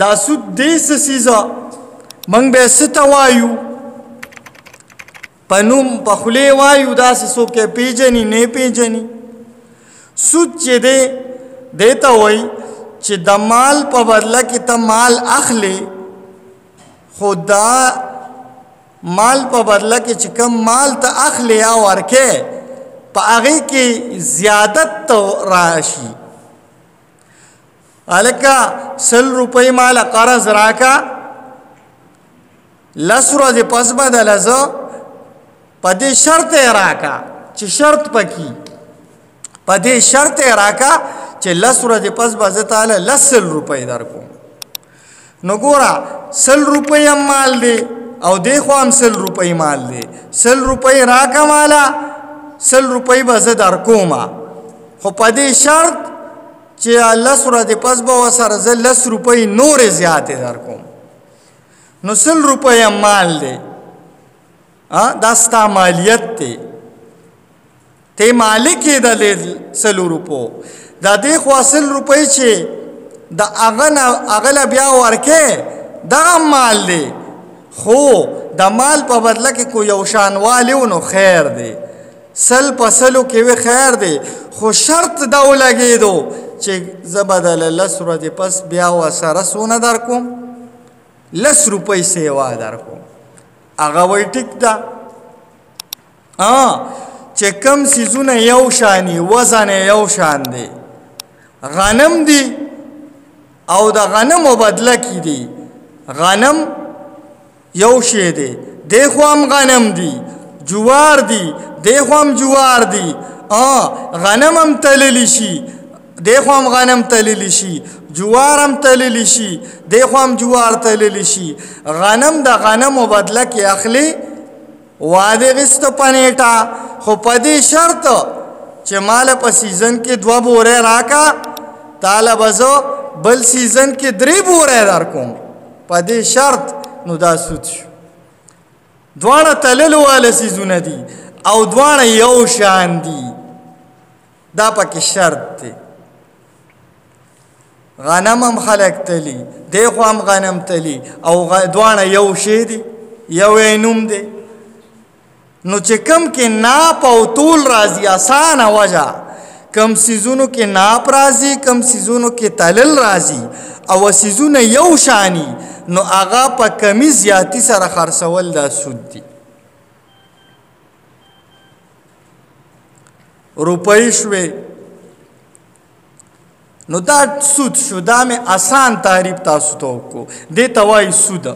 دا سود دې څه څیزه موږ به څه ته وایو په نوم په خولې وایو داسې څوک یې پیژني نه پیژني سود چې دی دې ته وایي چې د مال په بدله کې ته مال اخلې خو دا مال په بدله کې چې کوم مال ته اخلې یا ورکې په هغې کې زیادت ته راشي هلکه 100 روپۍ ماله قرض راکه 10 ورځې پس به دله زه په دې شرط یې راکه چې شرط پکې په دې شرط یې راکه چې 10 ورځې پس به زه تاله 100 روپۍ درکوم نو ګوره 100 روپۍ هم مال دی او دې خوا هم 100 روپۍ مال دی 100 روپۍ راکه ماله 100 روپۍ به زه درکومه خو په دې شرط چې 10 ورځې پس به ورسره زه 10 روپۍ نورې زیاتې درکوم نو 100 روپۍ هم مال دی دا ستا مالیت دی ته مالک یې د 100 روپو دا دې خوا 100 روپۍ چې د هغه له بیا ورکې دغه مال دی خو د مال په بدله کې کو یو شانوالی و نو خیر دی 100 په 100 کې وی خیر دی خو شرط دا ولګېدو چې زه به دله 10 ورځې پس بیا ورسره څونه درکوم 10 روپۍ سیوا درکوم هغه وایي ټیک ده چې کم څیزونه یو شاني وزن یې یو شان دی غنم دی او د غنمو بدله کې دی غنم یو شی دی دی خو هم غنم دی جوار دی دی خو هم جوار دی غنم هم تللی شي دی خو هم غنم تللی شي جوار هم تللی شي دی خو هم جوار تللی شي غنم د غنمو بدله کې اخلي واده غستو پنیټا خو په دې شرط چې مال په سیزن کې 2 بورې راکا تاله بزو بل سیزن کې 3 بورې درکوم په دې شرط نو دا سود شو دواړه تللو واله سیزونه دي او دواړه یو شان دي دا پکې شرط دی غنم هم خلق تلی دی خو هم غنم تلی او دواړه یو شی دي یو یې نوم دی نو چې کم کې ناپ او طول راځي اسانه وجه کم سیزونو کې ناپ راځي کم سیزونو کې تلل راځي او سیزونه یو شانی نو هغه په کمی زیاتی سره خرڅول دا سود دي روپۍ شوې نو دا سود شو دا مې آسان تعریف تاسو ته وکړو دې ته وایي سود